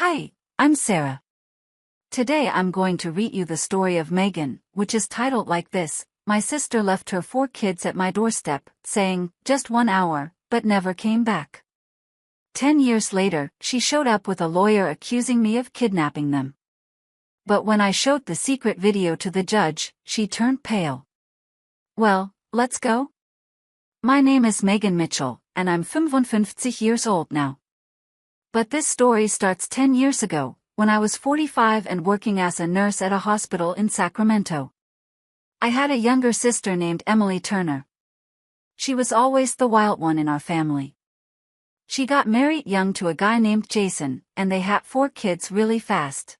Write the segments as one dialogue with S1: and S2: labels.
S1: Hi, I'm Sarah. Today I'm going to read you the story of Megan, which is titled like this: My sister left her 4 kids at my doorstep, saying, just 1 hour, but never came back. 10 years later, she showed up with a lawyer accusing me of kidnapping them. But when I showed the secret video to the judge, she turned pale. Well, let's go? My name is Megan Mitchell, and I'm 55 years old now. But this story starts 10 years ago, when I was 45 and working as a nurse at a hospital in Sacramento. I had a younger sister named Emily Turner. She was always the wild one in our family. She got married young to a guy named Jason, and they had 4 kids really fast.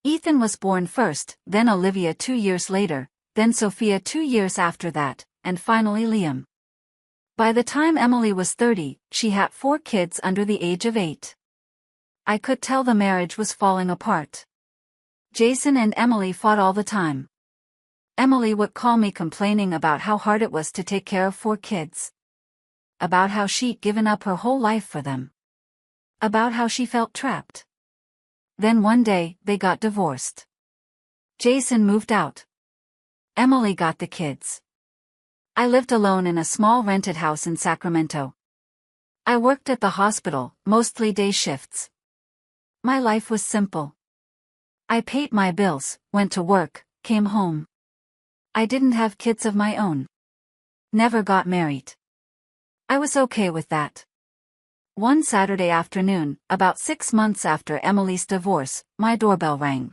S1: Ethan was born first, then Olivia 2 years later, then Sophia 2 years after that, and finally Liam. By the time Emily was 30, she had 4 kids under the age of 8. I could tell the marriage was falling apart. Jason and Emily fought all the time. Emily would call me complaining about how hard it was to take care of 4 kids. About how she'd given up her whole life for them. About how she felt trapped. Then one day, they got divorced. Jason moved out. Emily got the kids. I lived alone in a small rented house in Sacramento. I worked at the hospital, mostly day shifts. My life was simple. I paid my bills, went to work, came home. I didn't have kids of my own. Never got married. I was okay with that. One Saturday afternoon, about 6 months after Emily's divorce, my doorbell rang.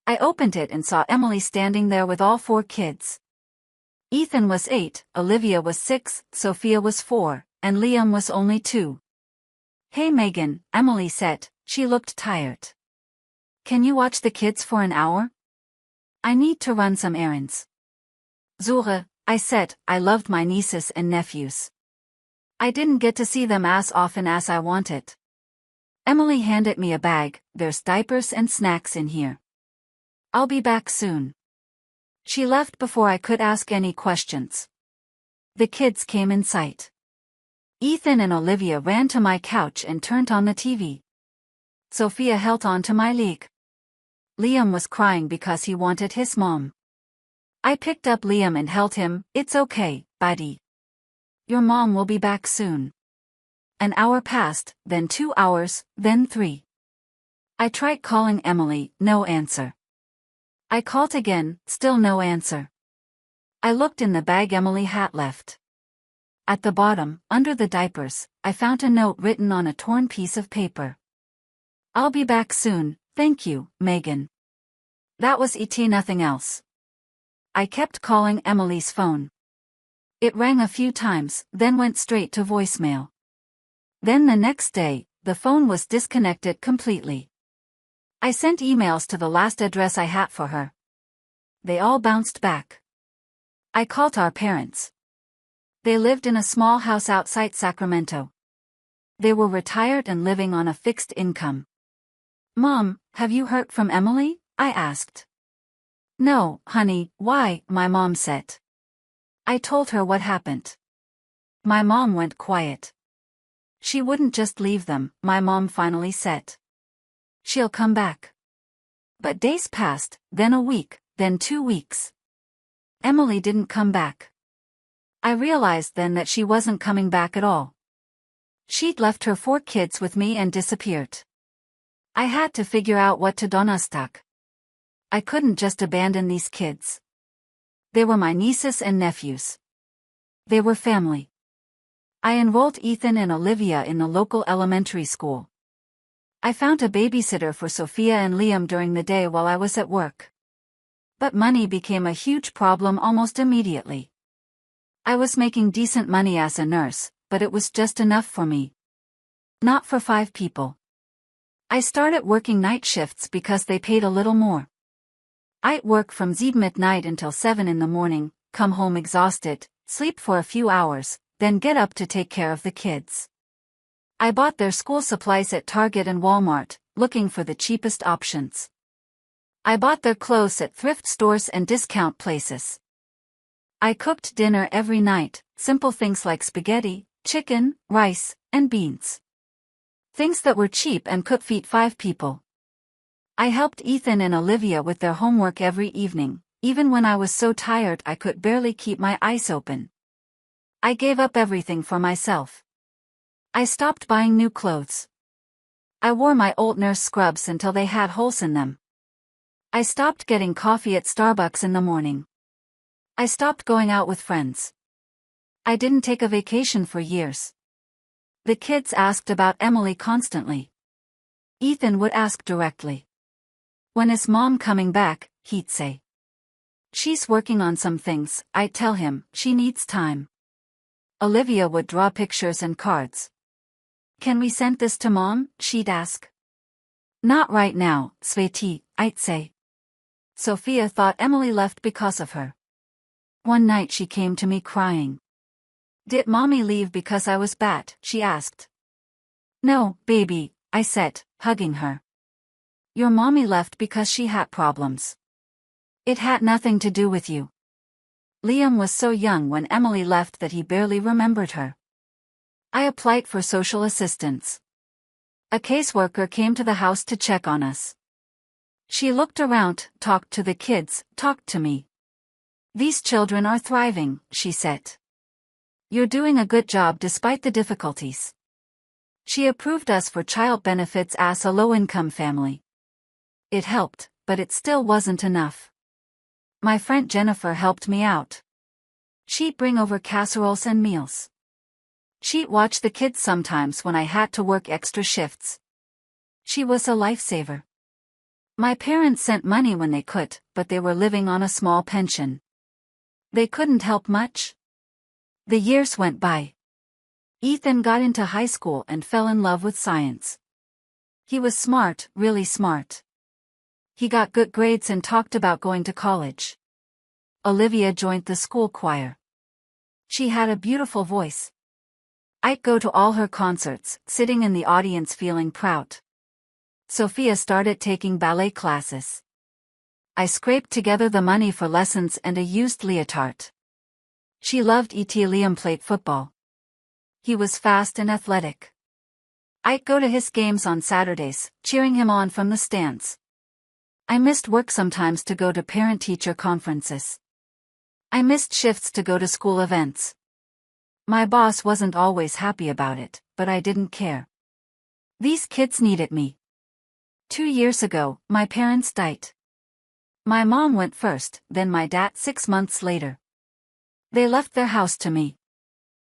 S1: I opened it and saw Emily standing there with all 4 kids. Ethan was 8, Olivia was 6, Sophia was 4, and Liam was only 2. Hey Megan, Emily said. She looked tired. Can you watch the kids for an hour? I need to run some errands. Zure, I said. I loved my nieces and nephews. I didn't get to see them as often as I wanted. Emily handed me a bag. There's diapers and snacks in here. I'll be back soon. She left before I could ask any questions. The kids came in sight. Ethan and Olivia ran to my couch and turned on the TV. Sophia held on to my leg. Liam was crying because he wanted his mom. I picked up Liam and held him. It's okay, buddy. Your mom will be back soon. An hour passed, then 2 hours, then 3. I tried calling Emily, no answer. I called again, still no answer. I looked in the bag Emily had left. At the bottom, under the diapers, I found a note written on a torn piece of paper. I'll be back soon, thank you, Megan. That was it, nothing else. I kept calling Emily's phone. It rang a few times, then went straight to voicemail. Then the next day, the phone was disconnected completely. I sent emails to the last address I had for her. They all bounced back. I called our parents. They lived in a small house outside Sacramento. They were retired and living on a fixed income. Mom, have you heard from Emily? I asked. No, honey, why? My mom said. I told her what happened. My mom went quiet. She wouldn't just leave them, my mom finally said. She'll come back. But days passed, then a week, then 2 weeks. Emily didn't come back. I realized then that she wasn't coming back at all. She'd left her 4 kids with me and disappeared. I had to figure out what to do next. I couldn't just abandon these kids. They were my nieces and nephews. They were family. I enrolled Ethan and Olivia in the local elementary school. I found a babysitter for Sophia and Liam during the day while I was at work. But money became a huge problem almost immediately. I was making decent money as a nurse, but it was just enough for me. Not for 5 people. I started working night shifts because they paid a little more. I'd work from midnight until 7 in the morning, come home exhausted, sleep for a few hours, then get up to take care of the kids. I bought their school supplies at Target and Walmart, looking for the cheapest options. I bought their clothes at thrift stores and discount places. I cooked dinner every night, simple things like spaghetti, chicken, rice, and beans. Things that were cheap and could feed 5 people. I helped Ethan and Olivia with their homework every evening, even when I was so tired I could barely keep my eyes open. I gave up everything for myself. I stopped buying new clothes. I wore my old nurse scrubs until they had holes in them. I stopped getting coffee at Starbucks in the morning. I stopped going out with friends. I didn't take a vacation for years. The kids asked about Emily constantly. Ethan would ask directly. When is Mom coming back, he'd say. She's working on some things, I'd tell him, she needs time. Olivia would draw pictures and cards. Can we send this to Mom, she'd ask. Not right now, Sweetie, I'd say. Sophia thought Emily left because of her. One night she came to me crying. Did Mommy leave because I was bad, she asked. No, baby, I said, hugging her. Your mommy left because she had problems. It had nothing to do with you. Liam was so young when Emily left that he barely remembered her. I applied for social assistance. A caseworker came to the house to check on us. She looked around, talked to the kids, talked to me. These children are thriving, she said. You're doing a good job despite the difficulties. She approved us for child benefits as a low-income family. It helped, but it still wasn't enough. My friend Jennifer helped me out. She'd bring over casseroles and meals. She'd watch the kids sometimes when I had to work extra shifts. She was a lifesaver. My parents sent money when they could, but they were living on a small pension. They couldn't help much. The years went by. Ethan got into high school and fell in love with science. He was smart, really smart. He got good grades and talked about going to college. Olivia joined the school choir. She had a beautiful voice. I'd go to all her concerts, sitting in the audience feeling proud. Sophia started taking ballet classes. I scraped together the money for lessons and a used leotard. She loved it. Liam played football. He was fast and athletic. I'd go to his games on Saturdays, cheering him on from the stands. I missed work sometimes to go to parent-teacher conferences. I missed shifts to go to school events. My boss wasn't always happy about it, but I didn't care. These kids needed me. 2 years ago, my parents died. My mom went first, then my dad 6 months later. They left their house to me.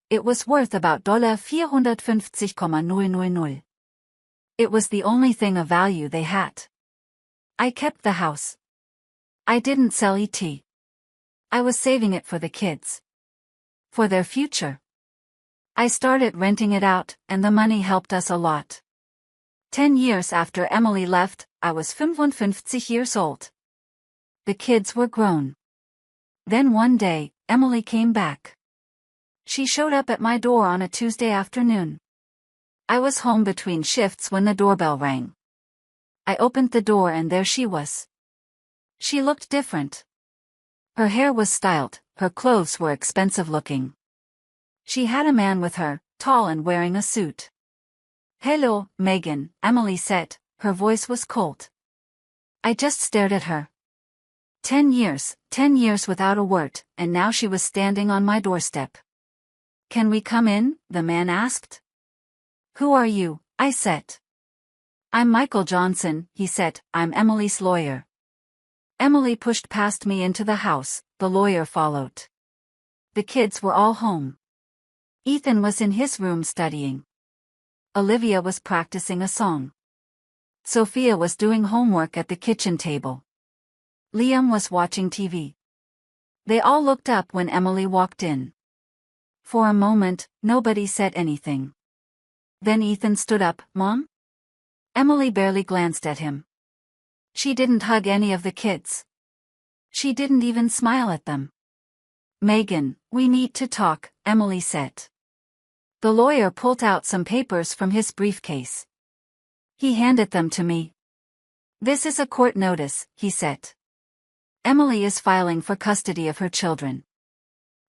S1: It was worth about $450,000. It was the only thing of value they had. I kept the house. I didn't sell it. I was saving it for the kids. For their future. I started renting it out, and the money helped us a lot. 10 years after Emily left, I was 55 years old. The kids were grown. Then one day, Emily came back. She showed up at my door on a Tuesday afternoon. I was home between shifts when the doorbell rang. I opened the door and there she was. She looked different. Her hair was styled, her clothes were expensive looking. She had a man with her, tall and wearing a suit. Hello, Megan, Emily said, her voice was cold. I just stared at her. 10 years without a word, and now she was standing on my doorstep. Can we come in? The man asked. Who are you? I said. I'm Michael Johnson, he said, I'm Emily's lawyer. Emily pushed past me into the house, the lawyer followed. The kids were all home. Ethan was in his room studying. Olivia was practicing a song. Sophia was doing homework at the kitchen table. Liam was watching TV. They all looked up when Emily walked in. For a moment, nobody said anything. Then Ethan stood up. Mom? Emily barely glanced at him. She didn't hug any of the kids. She didn't even smile at them. Megan, we need to talk, Emily said. The lawyer pulled out some papers from his briefcase. He handed them to me. This is a court notice, he said. Emily is filing for custody of her children.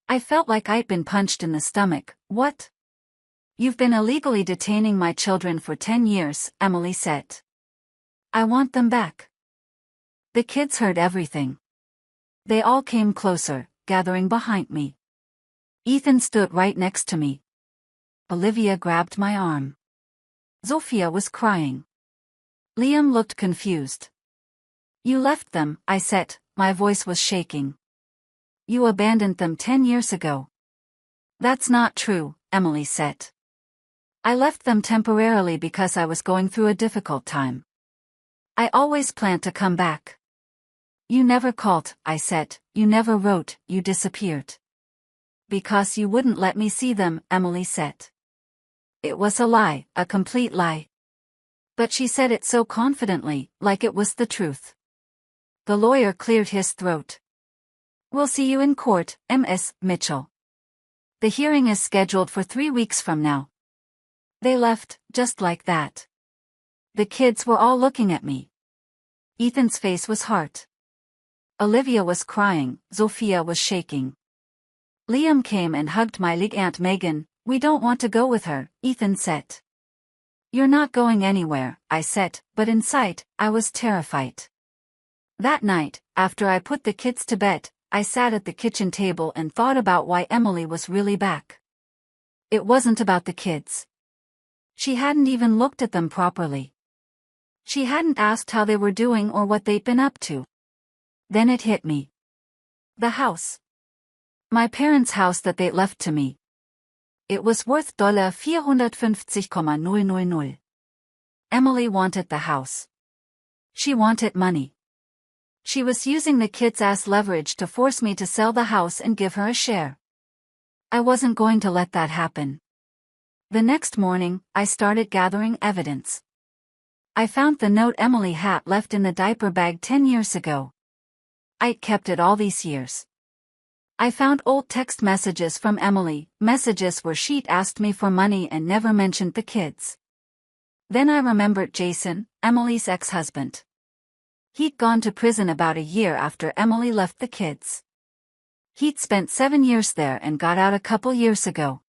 S1: I felt like I'd been punched in the stomach. What? You've been illegally detaining my children for 10 years, Emily said. I want them back. The kids heard everything. They all came closer, gathering behind me. Ethan stood right next to me. Olivia grabbed my arm. Sophia was crying. Liam looked confused. You left them, I said, my voice was shaking. You abandoned them 10 years ago. That's not true, Emily said. I left them temporarily because I was going through a difficult time. I always planned to come back. You never called, I said, you never wrote, you disappeared. Because you wouldn't let me see them, Emily said. It was a lie, a complete lie. But she said it so confidently, like it was the truth. The lawyer cleared his throat. We'll see you in court, Ms. Mitchell. The hearing is scheduled for 3 weeks from now. They left, just like that. The kids were all looking at me. Ethan's face was hard. Olivia was crying, Sophia was shaking. Liam came and hugged my leg. Aunt Megan, we don't want to go with her, Ethan said. You're not going anywhere, I said, but inside, I was terrified. That night, after I put the kids to bed, I sat at the kitchen table and thought about why Emily was really back. It wasn't about the kids. She hadn't even looked at them properly. She hadn't asked how they were doing or what they'd been up to. Then it hit me. The house. My parents' house that they left to me. It was worth $450,000. Emily wanted the house. She wanted money. She was using the kids as leverage to force me to sell the house and give her a share. I wasn't going to let that happen. The next morning, I started gathering evidence. I found the note Emily had left in the diaper bag 10 years ago. I'd kept it all these years. I found old text messages from Emily, messages where she'd asked me for money and never mentioned the kids. Then I remembered Jason, Emily's ex-husband. He'd gone to prison about a year after Emily left the kids. He'd spent 7 years there and got out a couple years ago.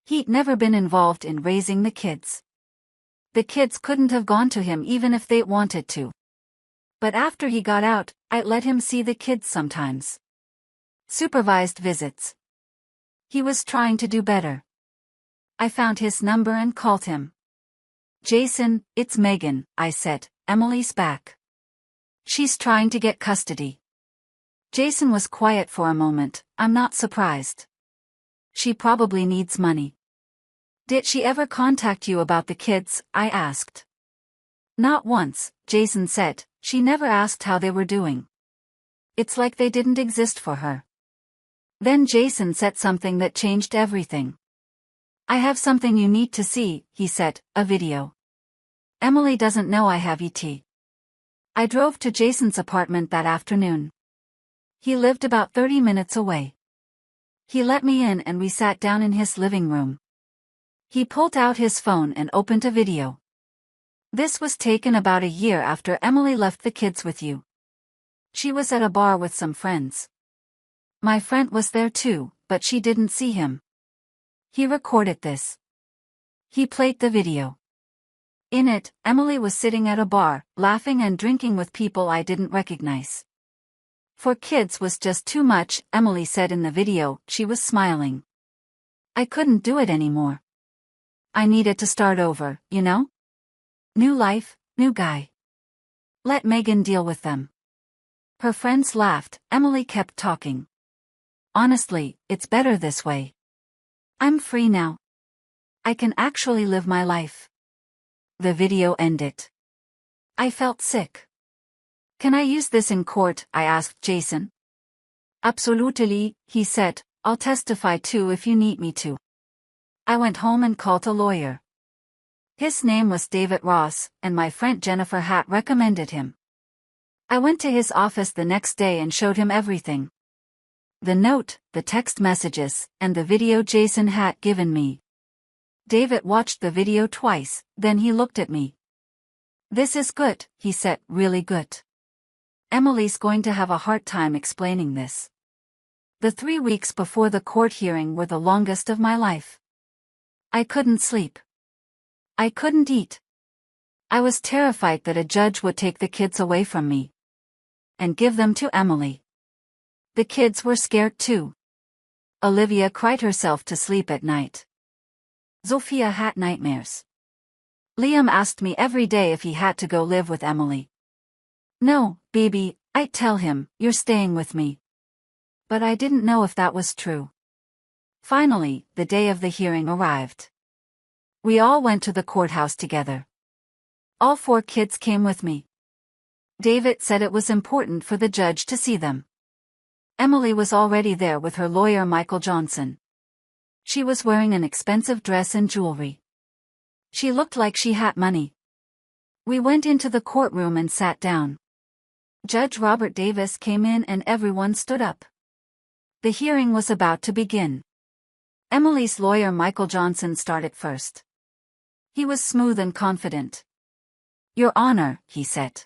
S1: He'd never been involved in raising the kids. The kids couldn't have gone to him even if they wanted to. But after he got out, I'd let him see the kids sometimes. Supervised visits. He was trying to do better. I found his number and called him. Jason, it's Megan, I said, Emily's back. She's trying to get custody. Jason was quiet for a moment. I'm not surprised. She probably needs money. Did she ever contact you about the kids? I asked. Not once, Jason said. She never asked how they were doing. It's like they didn't exist for her. Then Jason said something that changed everything. I have something you need to see, he said, a video. Emily doesn't know I have ET. I drove to Jason's apartment that afternoon. He lived about 30 minutes away. He let me in and we sat down in his living room. He pulled out his phone and opened a video. This was taken about a year after Emily left the kids with you. She was at a bar with some friends. My friend was there too, but she didn't see him. He recorded this. He played the video. In it, Emily was sitting at a bar, laughing and drinking with people I didn't recognize. For kids was just too much, Emily said in the video. She was smiling. I couldn't do it anymore. I needed to start over, you know? New life, new guy. Let Megan deal with them. Her friends laughed. Emily kept talking. Honestly, it's better this way. I'm free now. I can actually live my life. The video ended. I felt sick. Can I use this in court? I asked Jason. Absolutely, he said. I'll testify too if you need me to. I went home and called a lawyer. His name was David Ross, and my friend Jennifer had recommended him. I went to his office the next day and showed him everything. The note, the text messages, and the video Jason had given me. David watched the video twice, then he looked at me. This is good, he said, really good. Emily's going to have a hard time explaining this. The 3 weeks before the court hearing were the longest of my life. I couldn't sleep. I couldn't eat. I was terrified that a judge would take the kids away from me and give them to Emily. The kids were scared too. Olivia cried herself to sleep at night. Sophia had nightmares. Liam asked me every day if he had to go live with Emily. No, baby, I'd tell him, you're staying with me. But I didn't know if that was true. Finally, the day of the hearing arrived. We all went to the courthouse together. All 4 kids came with me. David said it was important for the judge to see them. Emily was already there with her lawyer Michael Johnson. She was wearing an expensive dress and jewelry. She looked like she had money. We went into the courtroom and sat down. Judge Robert Davis came in and everyone stood up. The hearing was about to begin. Emily's lawyer Michael Johnson started first. He was smooth and confident. Your Honor, he said.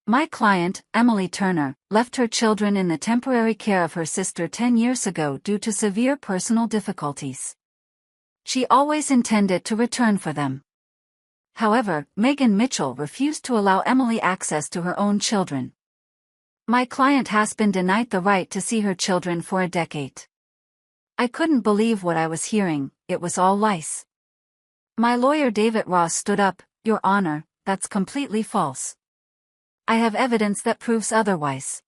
S1: My client, Emily Turner, left her children in the temporary care of her sister 10 years ago due to severe personal difficulties. She always intended to return for them. However, Megan Mitchell refused to allow Emily access to her own children. My client has been denied the right to see her children for a decade. I couldn't believe what I was hearing, it was all lies. My lawyer David Ross stood up, Your Honor, that's completely false. I have evidence that proves otherwise.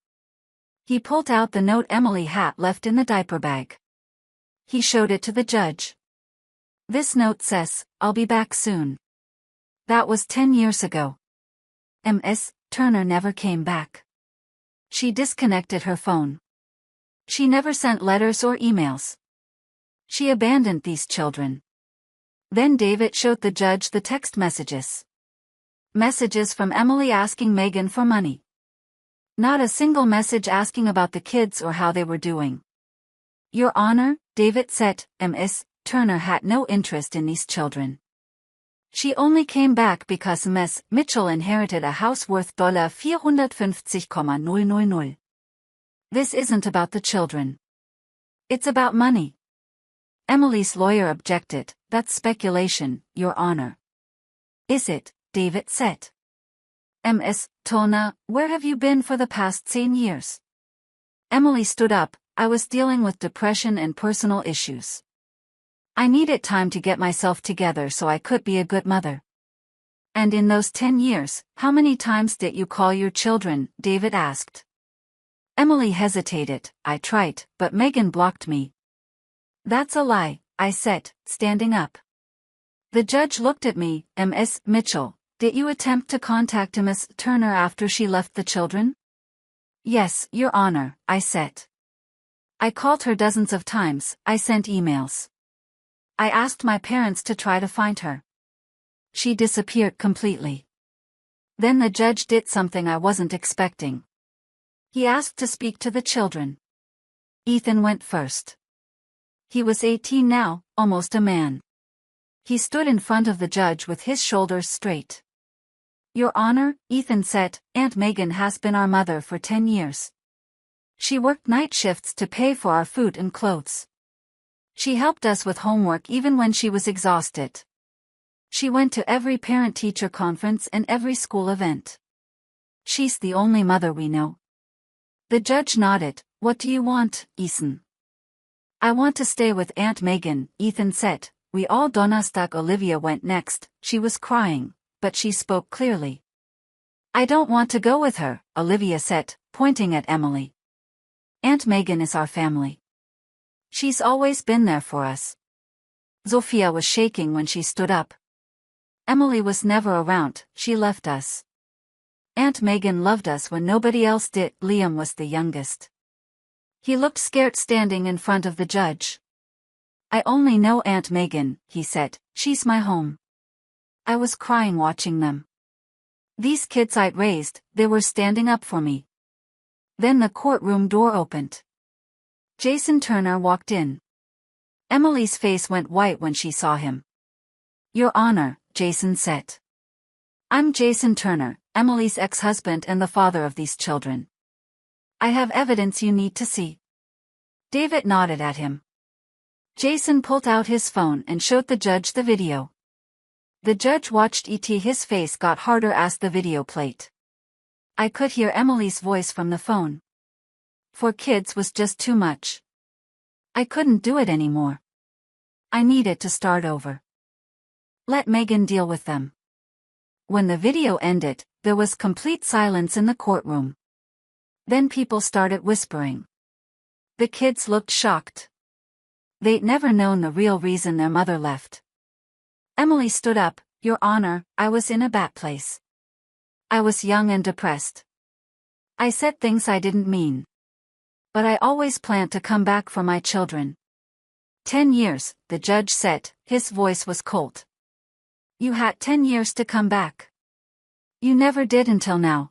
S1: He pulled out the note Emily had left in the diaper bag. He showed it to the judge. This note says, I'll be back soon. That was 10 years ago. Ms. Turner never came back. She disconnected her phone. She never sent letters or emails. She abandoned these children. Then David showed the judge the text messages. Messages from Emily asking Megan for money. Not a single message asking about the kids or how they were doing. Your Honor, David said, Ms. Turner had no interest in these children. She only came back because Ms. Mitchell inherited a house worth $450,000. This isn't about the children. It's about money. Emily's lawyer objected, that's speculation, Your Honor. Is it? David said. Ms. Turner, where have you been for the past 10 years? Emily stood up, I was dealing with depression and personal issues. I needed time to get myself together so I could be a good mother. And in those 10 years, how many times did you call your children? David asked. Emily hesitated, I tried, but Megan blocked me. That's a lie, I said, standing up. The judge looked at me, Ms. Mitchell. Did you attempt to contact Ms. Turner after she left the children? Yes, Your Honor, I said. I called her dozens of times, I sent emails. I asked my parents to try to find her. She disappeared completely. Then the judge did something I wasn't expecting. He asked to speak to the children. Ethan went first. He was 18 now, almost a man. He stood in front of the judge with his shoulders straight. Your Honor, Ethan said, Aunt Megan has been our mother for 10 years. She worked night shifts to pay for our food and clothes. She helped us with homework even when she was exhausted. She went to every parent-teacher conference and every school event. She's the only mother we know. The judge nodded, What do you want, Ethan? I want to stay with Aunt Megan, Ethan said. We all Donnerstag. Olivia went next, she was crying, but she spoke clearly. I don't want to go with her, Olivia said, pointing at Emily. Aunt Megan is our family. She's always been there for us. Sophia was shaking when she stood up. Emily was never around, she left us. Aunt Megan loved us when nobody else did. Liam was the youngest. He looked scared standing in front of the judge. I only know Aunt Megan, he said, she's my home. I was crying watching them. These kids I'd raised, they were standing up for me. Then the courtroom door opened. Jason Turner walked in. Emily's face went white when she saw him. Your Honor, Jason said. I'm Jason Turner, Emily's ex-husband and the father of these children. I have evidence you need to see. David nodded at him. Jason pulled out his phone and showed the judge the video. The judge watched E.T. His face got harder as the video played. I could hear Emily's voice from the phone. 4 kids was just too much. I couldn't do it anymore. I needed to start over. Let Megan deal with them. When the video ended, there was complete silence in the courtroom. Then people started whispering. The kids looked shocked. They'd never known the real reason their mother left. Emily stood up. Your Honor, I was in a bad place. I was young and depressed. I said things I didn't mean. But I always planned to come back for my children. 10 years, the judge said, his voice was cold. You had 10 years to come back. You never did until now.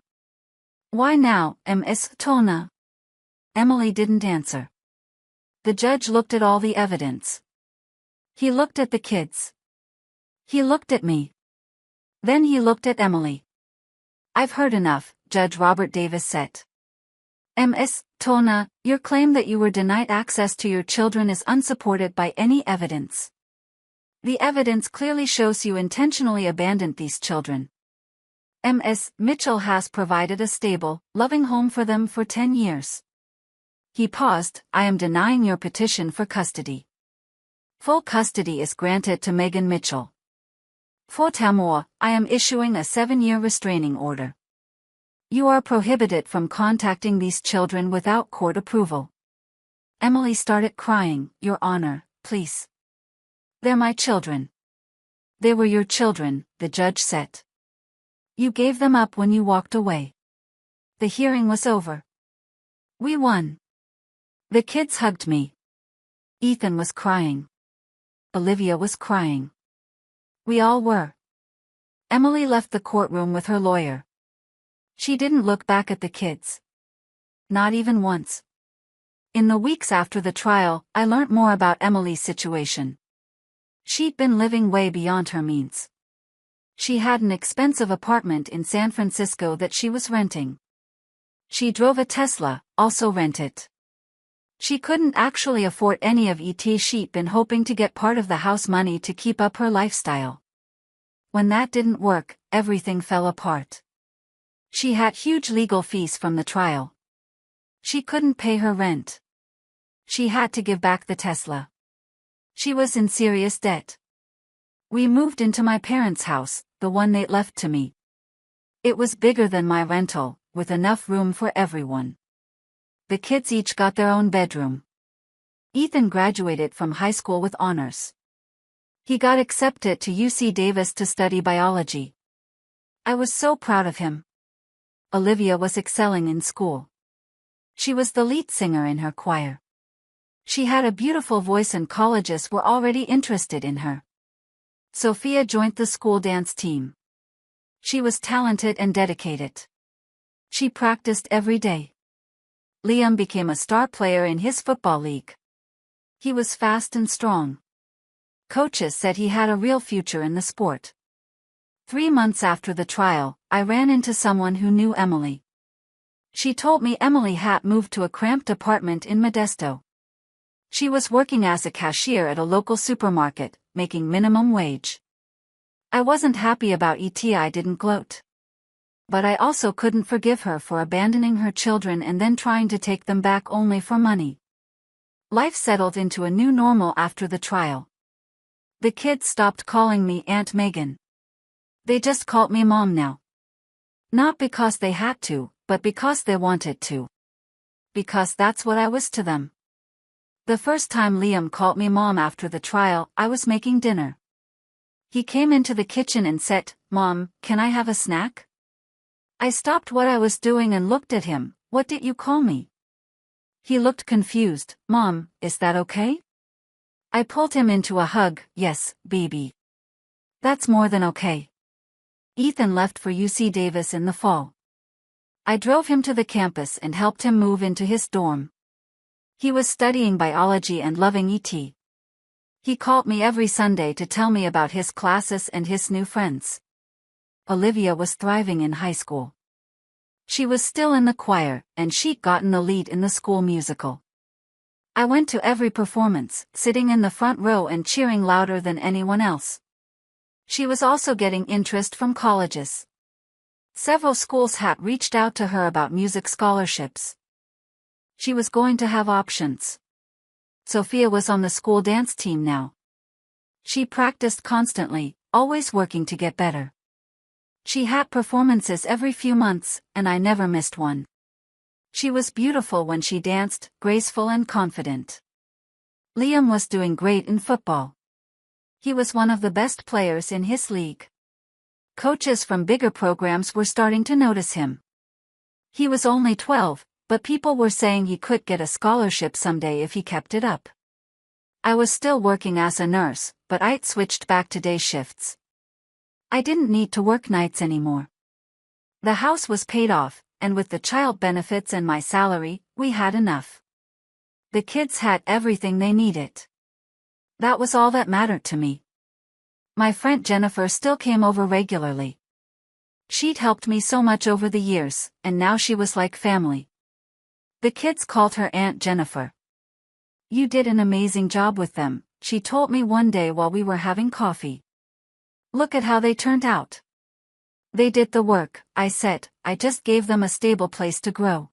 S1: Why now, Ms. Tona? Emily didn't answer. The judge looked at all the evidence. He looked at the kids. He looked at me. Then he looked at Emily. I've heard enough, Judge Robert Davis said. Ms. Tona, your claim that you were denied access to your children is unsupported by any evidence. The evidence clearly shows you intentionally abandoned these children. Ms. Mitchell has provided a stable, loving home for them for 10 years. He paused. I am denying your petition for custody. Full custody is granted to Megan Mitchell. Furthermore, I am issuing a 7-year restraining order. You are prohibited from contacting these children without court approval. Emily started crying. Your Honor, please. They're my children. They were your children, the judge said. You gave them up when you walked away. The hearing was over. We won. The kids hugged me. Ethan was crying. Olivia was crying. We all were. Emily left the courtroom with her lawyer. She didn't look back at the kids. Not even once. In the weeks after the trial, I learned more about Emily's situation. She'd been living way beyond her means. She had an expensive apartment in San Francisco that she was renting. She drove a Tesla, also rented. She couldn't actually afford any of E.T. She'd been hoping to get part of the house money to keep up her lifestyle. When that didn't work, everything fell apart. She had huge legal fees from the trial. She couldn't pay her rent. She had to give back the Tesla. She was in serious debt. We moved into my parents' house, the one they'd left to me. It was bigger than my rental, with enough room for everyone. The kids each got their own bedroom. Ethan graduated from high school with honors. He got accepted to UC Davis to study biology. I was so proud of him. Olivia was excelling in school. She was the lead singer in her choir. She had a beautiful voice and colleges were already interested in her. Sophia joined the school dance team. She was talented and dedicated. She practiced every day. Liam became a star player in his football league. He was fast and strong. Coaches said he had a real future in the sport. 3 months after the trial, I ran into someone who knew Emily. She told me Emily had moved to a cramped apartment in Modesto. She was working as a cashier at a local supermarket, making minimum wage. I wasn't happy about E.T. I didn't gloat. But I also couldn't forgive her for abandoning her children and then trying to take them back only for money. Life settled into a new normal after the trial. The kids stopped calling me Aunt Megan. They just called me Mom now. Not because they had to, but because they wanted to. Because that's what I was to them. The first time Liam called me Mom after the trial, I was making dinner. He came into the kitchen and said, Mom, can I have a snack? I stopped what I was doing and looked at him. What did you call me? He looked confused. Mom, is that okay? I pulled him into a hug. Yes, baby. That's more than okay. Ethan left for UC Davis in the fall. I drove him to the campus and helped him move into his dorm. He was studying biology and loving E.T. He called me every Sunday to tell me about his classes and his new friends. Olivia was thriving in high school. She was still in the choir, and she'd gotten the lead in the school musical. I went to every performance, sitting in the front row and cheering louder than anyone else. She was also getting interest from colleges. Several schools had reached out to her about music scholarships. She was going to have options. Sophia was on the school dance team now. She practiced constantly, always working to get better. She had performances every few months, and I never missed one. She was beautiful when she danced, graceful and confident. Liam was doing great in football. He was one of the best players in his league. Coaches from bigger programs were starting to notice him. He was only 12, but people were saying he could get a scholarship someday if he kept it up. I was still working as a nurse, but I'd switched back to day shifts. I didn't need to work nights anymore. The house was paid off, and with the child benefits and my salary, we had enough. The kids had everything they needed. That was all that mattered to me. My friend Jennifer still came over regularly. She'd helped me so much over the years, and now she was like family. The kids called her Aunt Jennifer. "You did an amazing job with them," she told me one day while we were having coffee. "Look at how they turned out." "They did the work," I said, "I just gave them a stable place to grow."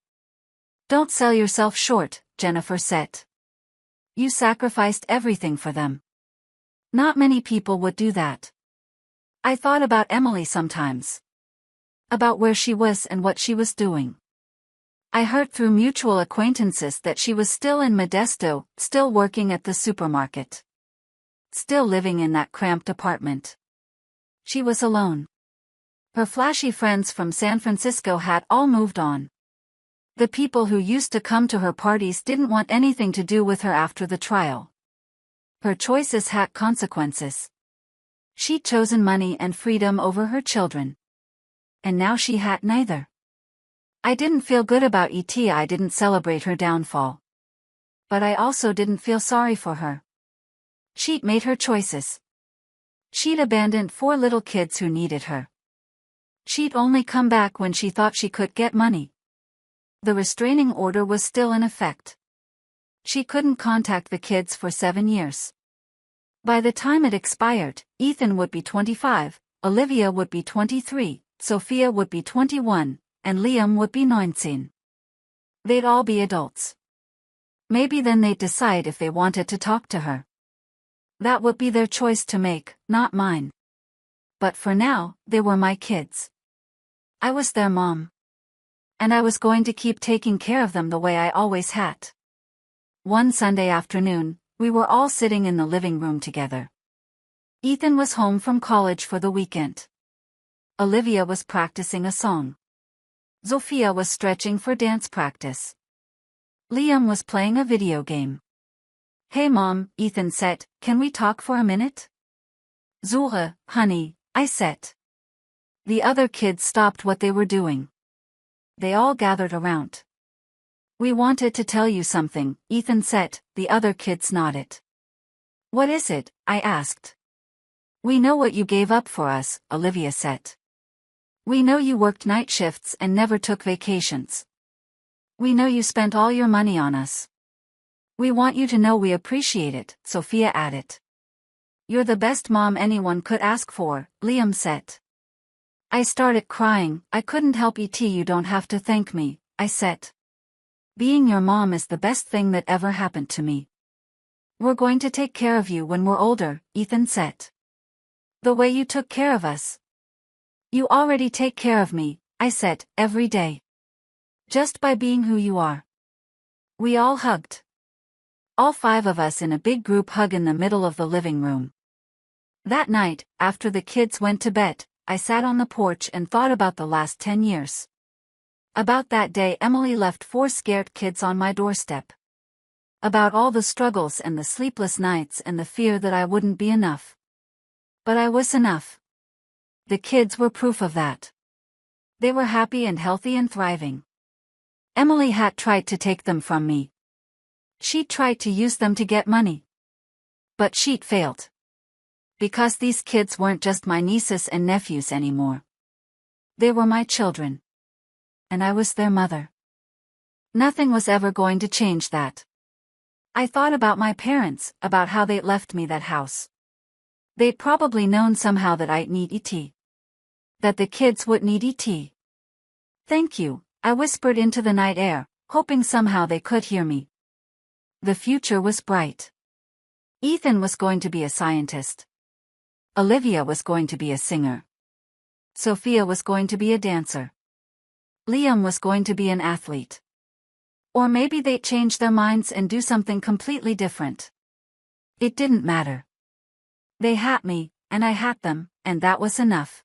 S1: "Don't sell yourself short," Jennifer said. "You sacrificed everything for them." Not many people would do that. I thought about Emily sometimes. About where she was and what she was doing. I heard through mutual acquaintances that she was still in Modesto, still working at the supermarket. Still living in that cramped apartment. She was alone. Her flashy friends from San Francisco had all moved on. The people who used to come to her parties didn't want anything to do with her after the trial. Her choices had consequences. She'd chosen money and freedom over her children. And now she had neither. I didn't feel good about it. I didn't celebrate her downfall. But I also didn't feel sorry for her. She'd made her choices. She'd abandoned 4 little kids who needed her. She'd only come back when she thought she could get money. The restraining order was still in effect. She couldn't contact the kids for 7 years. By the time it expired, Ethan would be 25, Olivia would be 23, Sophia would be 21, and Liam would be 19. They'd all be adults. Maybe then they'd decide if they wanted to talk to her. That would be their choice to make, not mine. But for now, they were my kids. I was their mom. And I was going to keep taking care of them the way I always had. One Sunday afternoon, we were all sitting in the living room together. Ethan was home from college for the weekend. Olivia was practicing a song. Sophia was stretching for dance practice. Liam was playing a video game. "Hey Mom," Ethan said, "can we talk for a minute?" "Sure, honey," I said. The other kids stopped what they were doing. They all gathered around. "We wanted to tell you something," Ethan said. The other kids nodded. "What is it?" I asked. "We know what you gave up for us," Olivia said. "We know you worked night shifts and never took vacations. We know you spent all your money on us. We want you to know we appreciate it," Sophia added. "You're the best mom anyone could ask for," Liam said. I started crying. "I couldn't help it. You don't have to thank me," I said. "Being your mom is the best thing that ever happened to me." "We're going to take care of you when we're older," Ethan said. "The way you took care of us." "You already take care of me," I said, "every day. Just by being who you are." We all hugged. All 5 of us in a big group hug in the middle of the living room. That night, after the kids went to bed, I sat on the porch and thought about the last 10 years. About that day Emily left 4 scared kids on my doorstep. About all the struggles and the sleepless nights and the fear that I wouldn't be enough. But I was enough. The kids were proof of that. They were happy and healthy and thriving. Emily had tried to take them from me. She'd tried to use them to get money. But she'd failed. Because these kids weren't just my nieces and nephews anymore. They were my children. And I was their mother. Nothing was ever going to change that. I thought about my parents, about how they'd left me that house. They'd probably known somehow that I'd need ET. That the kids would need ET. Thank you, I whispered into the night air, hoping somehow they could hear me. The future was bright. Ethan was going to be a scientist. Olivia was going to be a singer. Sophia was going to be a dancer. Liam was going to be an athlete. Or maybe they'd change their minds and do something completely different. It didn't matter. They had me, and I had them, and that was enough.